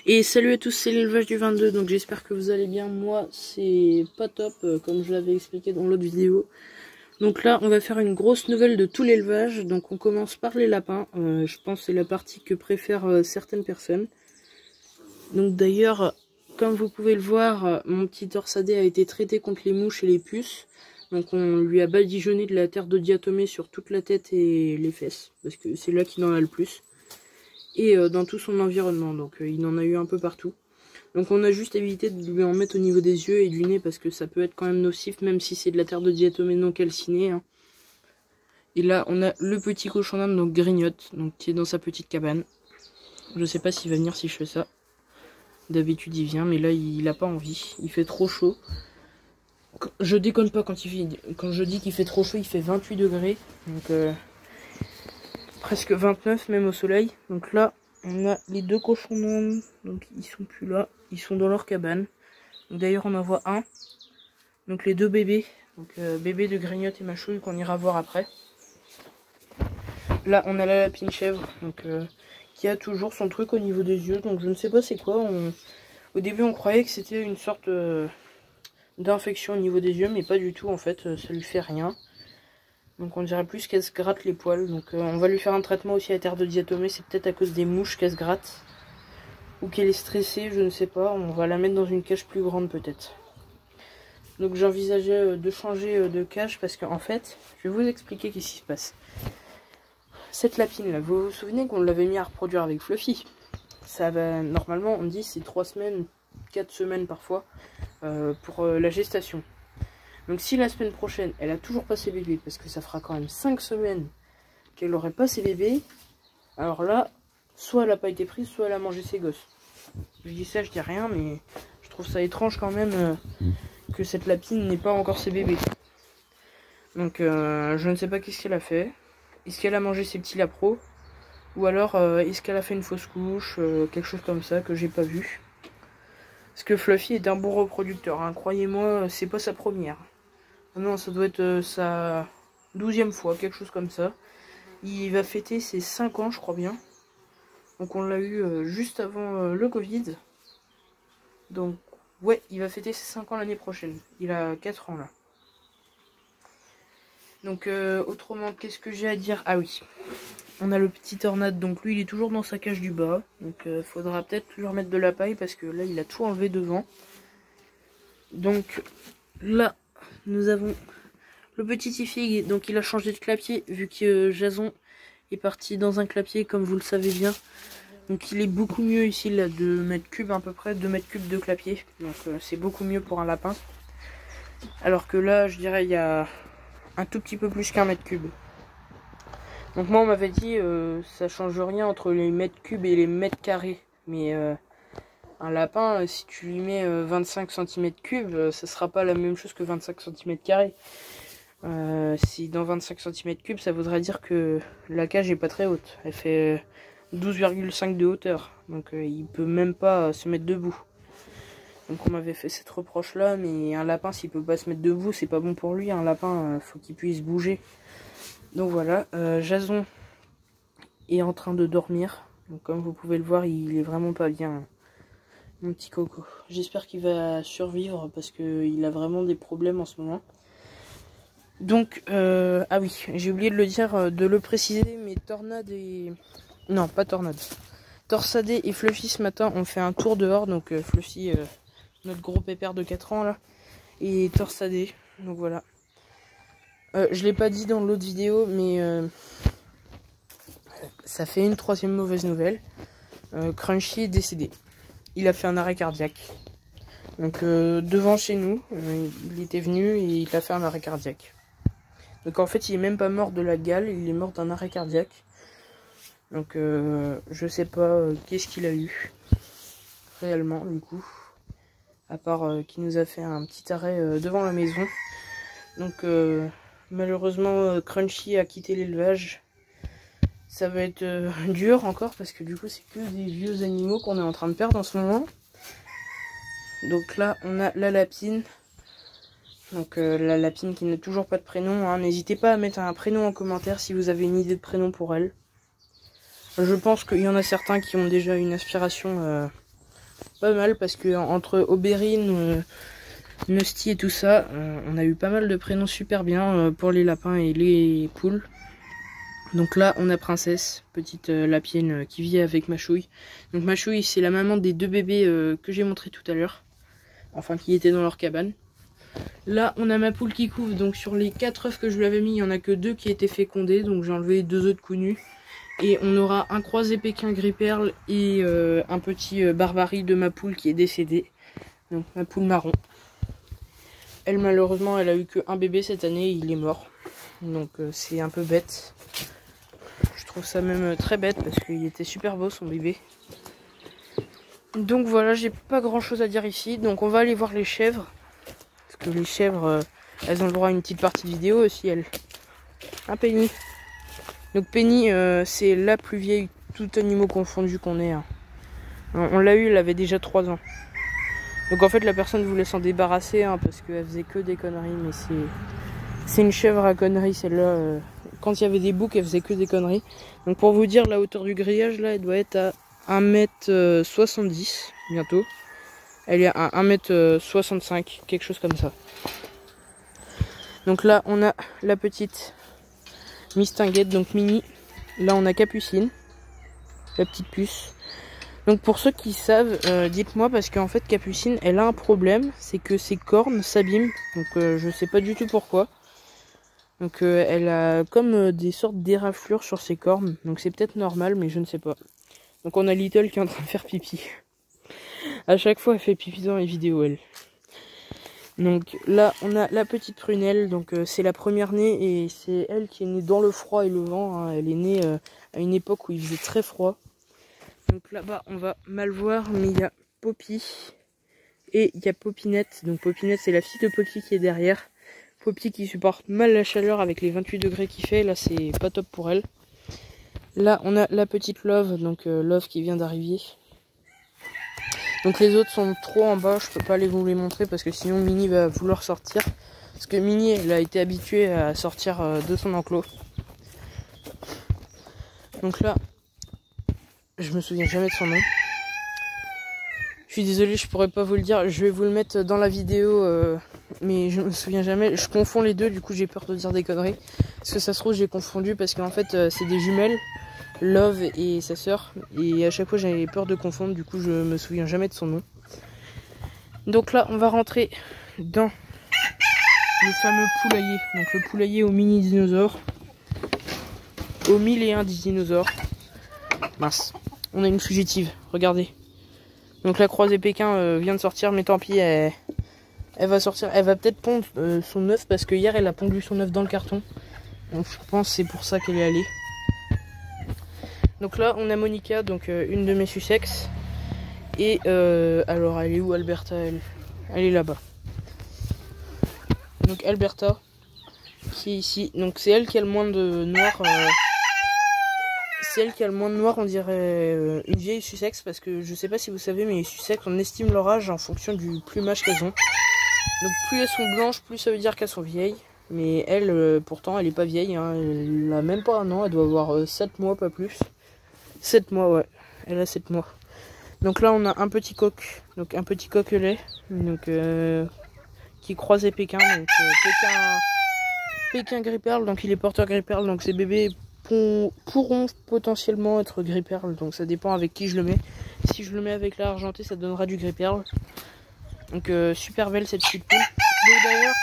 Et salut à tous, c'est l'élevage du 22, donc j'espère que vous allez bien. Moi, c'est pas top, comme je l'avais expliqué dans l'autre vidéo. Donc là, on va faire une grosse nouvelle de tout l'élevage. Donc on commence par les lapins. Je pense que c'est la partie que préfèrent certaines personnes. Donc d'ailleurs, comme vous pouvez le voir, mon petit torsadé a été traité contre les mouches et les puces. Donc on lui a badigeonné de la terre de diatomée sur toute la tête et les fesses, parce que c'est là qu'il en a le plus. Et dans tout son environnement, donc il en a eu un peu partout. Donc on a juste évité de lui en mettre au niveau des yeux et du nez, parce que ça peut être quand même nocif, même si c'est de la terre de diatomée non calcinée. Hein. Et là on a le petit cochon d'Inde, donc Grignotte, donc qui est dans sa petite cabane. Je sais pas s'il va venir si je fais ça. D'habitude il vient, mais là il a pas envie, il fait trop chaud. Je déconne pas quand je dis qu'il fait trop chaud, il fait 28 degrés, donc presque 29 même au soleil. Donc là on a les deux cochons d'Inde, donc ils sont plus là, ils sont dans leur cabane. D'ailleurs on en voit un, donc les deux bébés, donc bébé de Grignotte et Machouille qu'on ira voir après. Là on a la lapine chèvre, donc qui a toujours son truc au niveau des yeux, donc je ne sais pas c'est quoi. Au début on croyait que c'était une sorte d'infection au niveau des yeux, mais pas du tout en fait, ça lui fait rien. Donc on dirait plus qu'elle se gratte les poils, donc on va lui faire un traitement aussi à terre de diatomée, c'est peut-être à cause des mouches qu'elle se gratte. Ou qu'elle est stressée, je ne sais pas, on va la mettre dans une cage plus grande peut-être. Donc j'envisageais de changer de cage parce qu'en fait, je vais vous expliquer qu'est-ce qui se passe. Cette lapine là, vous vous souvenez qu'on l'avait mis à reproduire avec Fluffy? Ça va, normalement on dit c'est 3 semaines, 4 semaines parfois pour la gestation. Donc si la semaine prochaine elle a toujours pas ses bébés, parce que ça fera quand même 5 semaines qu'elle n'aurait pas ses bébés, alors là, soit elle n'a pas été prise, soit elle a mangé ses gosses. Je dis ça, je dis rien, mais je trouve ça étrange quand même que cette lapine n'ait pas encore ses bébés. Donc je ne sais pas qu'est-ce qu'elle a fait. Est-ce qu'elle a mangé ses petits lapros? Ou alors est-ce qu'elle a fait une fausse couche, quelque chose comme ça que j'ai pas vu. Parce que Fluffy est un bon reproducteur, hein. Croyez-moi, c'est pas sa première. Non, ça doit être sa 12e fois, quelque chose comme ça. Il va fêter ses 5 ans, je crois bien. Donc on l'a eu juste avant le Covid. Donc ouais, il va fêter ses 5 ans l'année prochaine. Il a 4 ans là. Donc autrement, qu'est-ce que j'ai à dire? Ah oui, on a le petit tornade, donc lui il est toujours dans sa cage du bas. Donc faudra peut-être lui remettre de la paille parce que là il a tout enlevé devant. Donc là, nous avons le petit Tifig, donc il a changé de clapier vu que Jason est parti dans un clapier comme vous le savez bien. Donc il est beaucoup mieux ici, là, 2 mètres cubes à peu près, 2 mètres cubes de clapier. Donc c'est beaucoup mieux pour un lapin. Alors que là, je dirais, il y a un tout petit peu plus qu'un mètre cube. Donc moi, on m'avait dit, ça change rien entre les mètres cubes et les mètres carrés. Mais un lapin, si tu lui mets 25 cm3, ça sera pas la même chose que 25 cm². Si dans 25 cm3, ça voudrait dire que la cage est pas très haute. Elle fait 12,5 de hauteur, donc il peut même pas se mettre debout. Donc on m'avait fait cette reproche là, mais un lapin s'il peut pas se mettre debout, c'est pas bon pour lui. Un lapin, faut qu'il puisse bouger. Donc voilà, Jason est en train de dormir. Donc comme vous pouvez le voir, il est vraiment pas bien, mon petit coco. J'espère qu'il va survivre parce que il a vraiment des problèmes en ce moment. Donc ah oui, j'ai oublié de le dire, de le préciser, mais Tornade et non, pas Tornade. Torsadé et Fluffy ce matin ont fait un tour dehors, donc Fluffy, notre gros pépère de 4 ans là, et Torsadé, donc voilà. Je l'ai pas dit dans l'autre vidéo, mais ça fait une 3e mauvaise nouvelle. Crunchy est décédé. Il a fait un arrêt cardiaque. Donc devant chez nous, il était venu et il a fait un arrêt cardiaque. Donc en fait il est même pas mort de la gale, il est mort d'un arrêt cardiaque. Donc je sais pas qu'est-ce qu'il a eu réellement du coup, à part qu'il nous a fait un petit arrêt devant la maison. Donc malheureusement Crunchy a quitté l'élevage. Ça va être dur encore parce que du coup c'est que des vieux animaux qu'on est en train de perdre en ce moment. Donc là on a la lapine. Donc la lapine qui n'a toujours pas de prénom, hein. N'hésitez pas à mettre un prénom en commentaire si vous avez une idée de prénom pour elle. Je pense qu'il y en a certains qui ont déjà une aspiration pas mal parce que entre Aubérine, Nosty et tout ça, on a eu pas mal de prénoms super bien pour les lapins et les poules. Donc là on a Princesse, petite lapienne qui vit avec Machouille. Donc Machouille c'est la maman des 2 bébés que j'ai montré tout à l'heure. Enfin qui étaient dans leur cabane. Là on a ma poule qui couve, donc sur les 4 œufs que je lui avais mis, il n'y en a que 2 qui étaient fécondés. Donc j'ai enlevé 2 œufs de cou nu. Et on aura un croisé Pékin gris perle et un petit barbarie de ma poule qui est décédée. Donc ma poule marron. Elle malheureusement elle a eu que un bébé cette année, il est mort. Donc c'est un peu bête. Je trouve ça même très bête parce qu'il était super beau son bébé. Donc voilà, j'ai pas grand chose à dire ici. Donc on va aller voir les chèvres. Parce que les chèvres, elles ont le droit à une petite partie de vidéo aussi, elles. Un Penny. Donc Penny, c'est la plus vieille, tout animaux confondus qu'on ait. Hein. On l'a eu, elle avait déjà 3 ans. Donc en fait la personne voulait s'en débarrasser hein, parce qu'elle faisait que des conneries. Mais c'est une chèvre à conneries celle-là. Quand il y avait des boucs, elle faisait que des conneries. Donc pour vous dire, la hauteur du grillage, là, elle doit être à 1m70 bientôt. Elle est à 1m65, quelque chose comme ça. Donc là, on a la petite mistinguette, donc Mini. Là, on a Capucine, la petite puce. Donc pour ceux qui savent, dites-moi, parce qu'en fait, Capucine, elle a un problème. C'est que ses cornes s'abîment. Donc je sais pas du tout pourquoi. Donc elle a comme des sortes d'éraflures sur ses cornes. Donc c'est peut-être normal, mais je ne sais pas. Donc on a Little qui est en train de faire pipi. À chaque fois elle fait pipi dans les vidéos elle. Donc là on a la petite prunelle. Donc c'est la première née et c'est elle qui est née dans le froid et le vent. Hein. Elle est née à une époque où il faisait très froid. Donc là-bas on va mal voir, mais il y a Poppy. Et il y a Popinette. Donc Popinette c'est la fille de Poppy qui est derrière. Poppy qui supporte mal la chaleur avec les 28 degrés qu'il fait, là c'est pas top pour elle. Là on a la petite Love, donc Love qui vient d'arriver. Donc les autres sont trop en bas, je peux pas vous les montrer parce que sinon Mini va vouloir sortir. Parce que Mini elle a été habituée à sortir de son enclos. Donc là, je me souviens jamais de son nom. Je suis désolée, je pourrais pas vous le dire, je vais vous le mettre dans la vidéo, mais je me souviens jamais. Je confonds les deux, du coup j'ai peur de dire des conneries. Parce que ça se trouve j'ai confondu parce qu'en fait c'est des jumelles, Love et sa sœur. Et à chaque fois j'avais peur de confondre, du coup je me souviens jamais de son nom. Donc là on va rentrer dans le fameux poulailler. Donc le poulailler aux mini dinosaures. Aux 1001 dinosaures. Mince, on a une fugitive, regardez. Donc la croisée Pékin vient de sortir, mais tant pis, elle va sortir. Elle va peut-être pondre son œuf parce que hier elle a pondu son œuf dans le carton. Donc je pense que c'est pour ça qu'elle est allée. Donc là on a Monica, donc une de mes Sussex. Et alors elle est où Alberta? Elle est là-bas. Donc Alberta qui est ici. Donc c'est elle qui a le moins de noir. C'est elle qui a le moins de noir, on dirait une vieille Sussex, parce que je sais pas si vous savez, mais les Sussex, on estime leur âge en fonction du plumage qu'elles ont. Donc plus elles sont blanches, plus ça veut dire qu'elles sont vieilles. Mais elle, pourtant, elle est pas vieille, hein. Elle a même pas un an, elle doit avoir 7 mois, pas plus. 7 mois, ouais, elle a 7 mois. Donc là, on a un petit coq, donc un petit coquelet, donc qui croisait Pékin, donc Pékin gris perle, donc il est porteur gris perle, donc ces bébés pourront potentiellement être gris perle, donc ça dépend avec qui je le mets. Si je le mets avec la argentée, ça donnera du gris perle. Donc super belle cette petite poule. Donc d'ailleurs,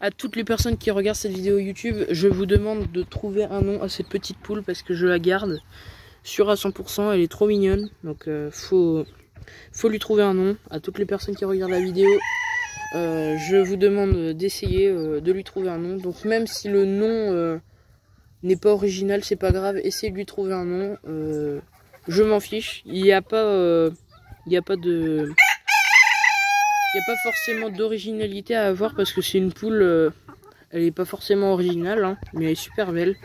à toutes les personnes qui regardent cette vidéo YouTube, je vous demande de trouver un nom à cette petite poule parce que je la garde sûre à 100%, elle est trop mignonne. Donc faut lui trouver un nom. À toutes les personnes qui regardent la vidéo, je vous demande d'essayer de lui trouver un nom. Donc même si le nom n'est pas original, c'est pas grave, essayez de lui trouver un nom. Je m'en fiche, il n'y a pas forcément d'originalité à avoir parce que c'est une poule, elle est pas forcément originale, hein, mais elle est super belle.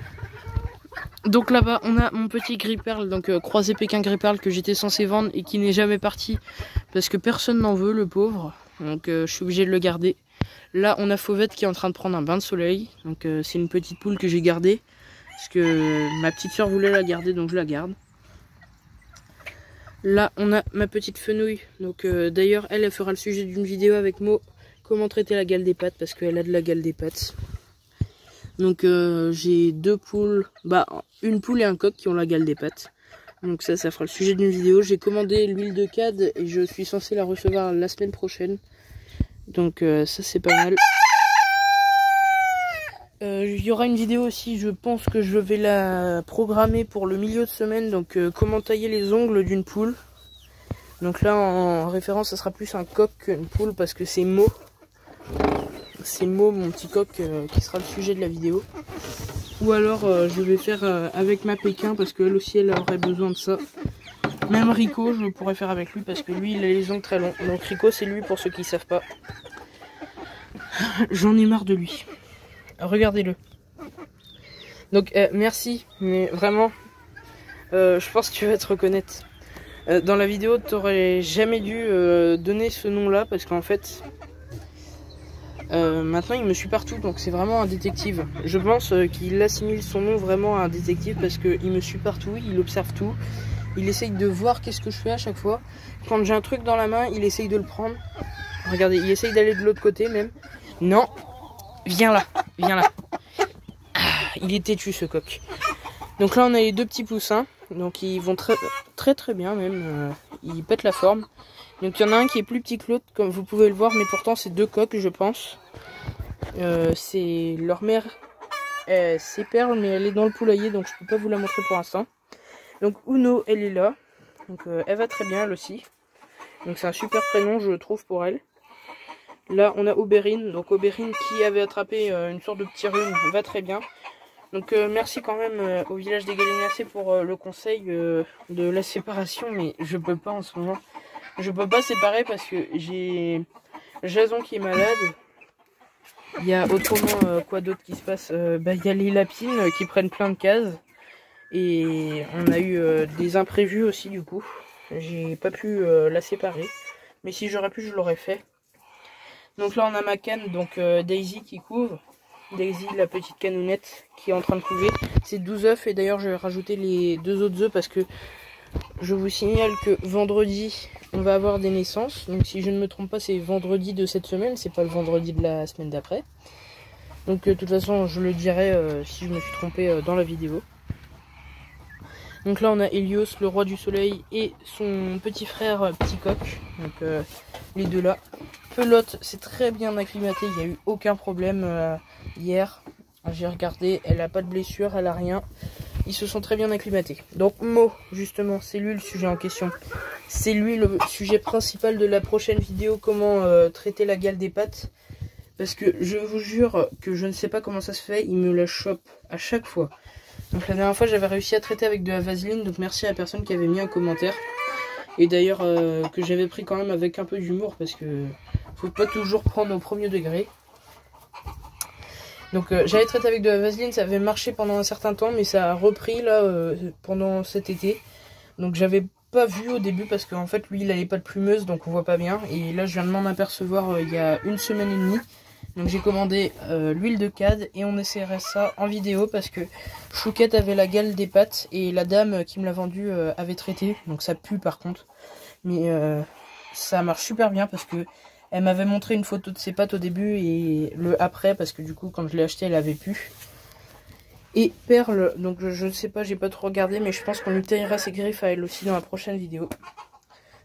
Donc là-bas, on a mon petit gris perle, donc croisé Pékin gris perle que j'étais censé vendre et qui n'est jamais parti parce que personne n'en veut, le pauvre. Donc je suis obligé de le garder. Là, on a Fauvette qui est en train de prendre un bain de soleil. Donc c'est une petite poule que j'ai gardée parce que ma petite soeur voulait la garder, donc je la garde. Là, on a ma petite fenouille. Donc d'ailleurs, elle fera le sujet d'une vidéo avec Mo. Comment traiter la gale des pattes, parce qu'elle a de la gale des pattes. Donc j'ai 2 poules, une poule et un coq qui ont la gale des pattes. Donc ça fera le sujet d'une vidéo. J'ai commandé l'huile de cad et je suis censé la recevoir la semaine prochaine. Donc ça c'est pas mal. Il y aura une vidéo aussi, je pense que je vais la programmer pour le milieu de semaine. Donc comment tailler les ongles d'une poule. Donc là en référence ça sera plus un coq qu'une poule parce que c'est Mo. C'est Mo, mon petit coq, qui sera le sujet de la vidéo. Ou alors je vais faire avec ma Pékin parce qu'elle aussi elle aurait besoin de ça. Même Rico je pourrais faire avec lui parce que lui il a les ongles très longs. Donc Rico c'est lui pour ceux qui savent pas. J'en ai marre de lui. Regardez-le. Donc merci, mais vraiment je pense que tu vas te reconnaître. Dans la vidéo t'aurais jamais dû donner ce nom là parce qu'en fait maintenant il me suit partout, donc c'est vraiment un détective. Je pense qu'il assimile son nom vraiment à un détective parce qu'il me suit partout, il observe tout. Il essaye de voir qu'est-ce que je fais à chaque fois. Quand j'ai un truc dans la main, il essaye de le prendre. Regardez, il essaye d'aller de l'autre côté même. Non, viens là, viens là. Ah, il est têtu ce coq. Donc là on a les 2 petits poussins, donc ils vont très bien même. Ils pètent la forme. Donc il y en a un qui est plus petit que l'autre, comme vous pouvez le voir, mais pourtant c'est 2 coqs je pense. C'est leur mère, c'est Perle, mais elle est dans le poulailler, donc je peux pas vous la montrer pour l'instant. Donc Uno, elle est là, donc elle va très bien elle aussi. Donc c'est un super prénom je trouve pour elle. Là on a Aubérine, donc Aubérine qui avait attrapé une sorte de petit rhume, va très bien. Donc merci quand même au village des Gallinacés pour le conseil de la séparation, mais je peux pas en ce moment. Je peux pas séparer parce que j'ai Jason qui est malade. Il y a autrement quoi d'autre qui se passe. Il y a les lapines qui prennent plein de cases. Et on a eu des imprévus aussi du coup. J'ai pas pu la séparer. Mais si j'aurais pu, je l'aurais fait. Donc là on a ma canne, donc Daisy qui couve. Daisy, la petite canounette qui est en train de couver. C'est 12 œufs et d'ailleurs je vais rajouter les 2 autres œufs parce que je vous signale que vendredi on va avoir des naissances. Donc si je ne me trompe pas c'est vendredi de cette semaine, c'est pas le vendredi de la semaine d'après. Donc de toute façon je le dirai si je me suis trompé dans la vidéo. Donc là on a Hélios, le roi du soleil et son petit frère petit coq. Donc les 2 là. Pelote c'est très bien acclimaté, il n'y a eu aucun problème hier. J'ai regardé, elle a pas de blessure, elle a rien. Ils se sont très bien acclimatés. Donc Mo, justement, c'est lui le sujet en question. C'est lui le sujet principal de la prochaine vidéo, comment traiter la gale des pattes. Parce que je vous jure que je ne sais pas comment ça se fait, il me la chope à chaque fois. Donc la dernière fois j'avais réussi à traiter avec de la vaseline, donc merci à la personne qui avait mis un commentaire. Et d'ailleurs que j'avais pris quand même avec un peu d'humour parce que faut pas toujours prendre au premier degré. Donc j'avais traité avec de la vaseline, ça avait marché pendant un certain temps, mais ça a repris là pendant cet été. Donc j'avais pas vu au début parce qu'en fait lui il a les pattes plumeuses donc on voit pas bien. Et là je viens de m'en apercevoir il y a 1 semaine et demie. Donc j'ai commandé l'huile de cad et on essaierait ça en vidéo parce que Chouquette avait la gale des pattes et la dame qui me l'a vendu avait traité. Donc ça pue par contre. Mais ça marche super bien parce que elle m'avait montré une photo de ses pattes au début et le après parce que du coup quand je l'ai acheté elle avait pu. Et Perle, donc je ne sais pas, j'ai pas trop regardé mais je pense qu'on lui taillera ses griffes à elle aussi dans la prochaine vidéo.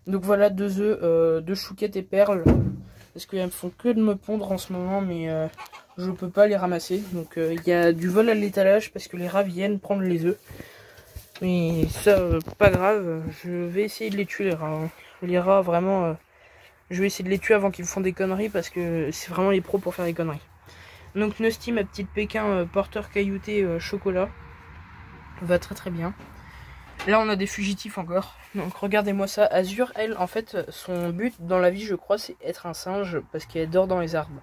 Donc voilà 2 œufs de Chouquette et Perle. Parce qu'elles me font que de me pondre en ce moment mais je peux pas les ramasser. Donc il y a du vol à l'étalage parce que les rats viennent prendre les œufs. Mais ça pas grave, je vais essayer de les tuer les rats. Hein. Les rats vraiment... je vais essayer de les tuer avant qu'ils me font des conneries parce que c'est vraiment les pros pour faire des conneries. Donc Nosty, ma petite Pékin porteur caillouté chocolat. Va très très bien. Là on a des fugitifs encore. Donc regardez-moi ça. Azur, elle en fait son but dans la vie je crois c'est être un singe parce qu'elle dort dans les arbres.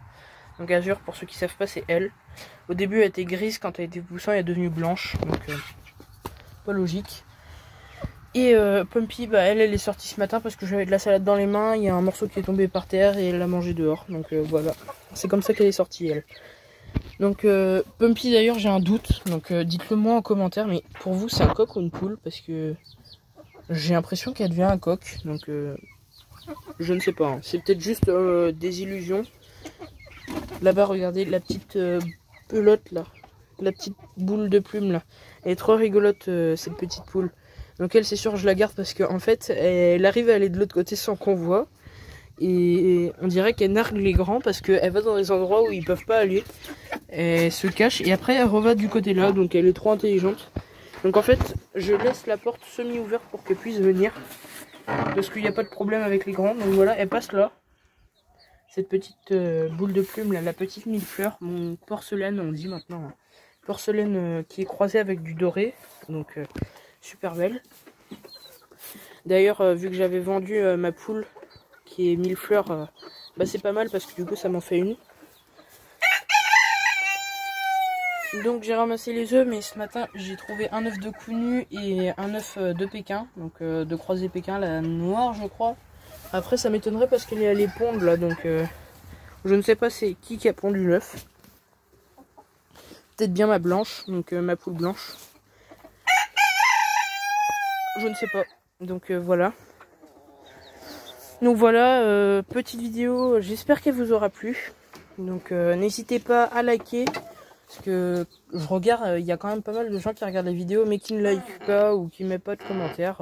Donc Azur pour ceux qui savent pas c'est elle. Au début elle était grise, quand elle était poussant elle est devenue blanche. Donc pas logique. Et Pumpy, elle est sortie ce matin parce que j'avais de la salade dans les mains, il y a un morceau qui est tombé par terre et elle l'a mangé dehors. Donc voilà, c'est comme ça qu'elle est sortie elle. Donc Pumpy d'ailleurs j'ai un doute, donc dites-le moi en commentaire, mais pour vous c'est un coq ou une poule? Parce que J'ai l'impression qu'elle devient un coq, donc je ne sais pas. Hein. C'est peut-être juste des illusions. Là-bas, regardez la petite pelote là, la petite boule de plume là. Elle est trop rigolote cette petite poule. Donc elle, c'est sûr, je la garde parce qu'en fait, elle arrive à aller de l'autre côté sans qu'on voit. Et on dirait qu'elle nargue les grands parce qu'elle va dans des endroits où ils peuvent pas aller. Elle se cache et après elle reva du côté là, donc elle est trop intelligente. Donc en fait, je laisse la porte semi-ouverte pour qu'elle puisse venir. Parce qu'il n'y a pas de problème avec les grands. Donc voilà, elle passe là. Cette petite boule de plume là, la petite millefleur, mon porcelaine on dit maintenant. Hein. Porcelaine qui est croisée avec du doré. Donc super belle. D'ailleurs, vu que j'avais vendu ma poule qui est millefleur, bah c'est pas mal parce que du coup ça m'en fait une. Donc j'ai ramassé les œufs, mais ce matin j'ai trouvé un œuf de cou nu et un œuf de Pékin, donc de croisée Pékin, la noire je crois. Après ça m'étonnerait parce qu'elle est allée pondre là, donc je ne sais pas c'est qui a pondu l'œuf. Peut-être bien ma blanche, donc ma poule blanche. Je ne sais pas, donc voilà. Donc voilà, petite vidéo, j'espère qu'elle vous aura plu. Donc n'hésitez pas à liker. Parce que je regarde, il y a quand même pas mal de gens qui regardent la vidéo mais qui ne like pas ou qui ne mettent pas de commentaires.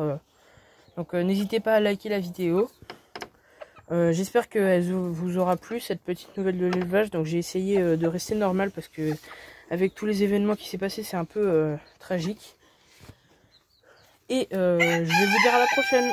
Donc n'hésitez pas à liker la vidéo. J'espère qu'elle vous aura plu cette petite nouvelle de l'élevage. Donc j'ai essayé de rester normal parce que avec tous les événements qui s'est passé c'est un peu tragique. Et je vais vous dire à la prochaine.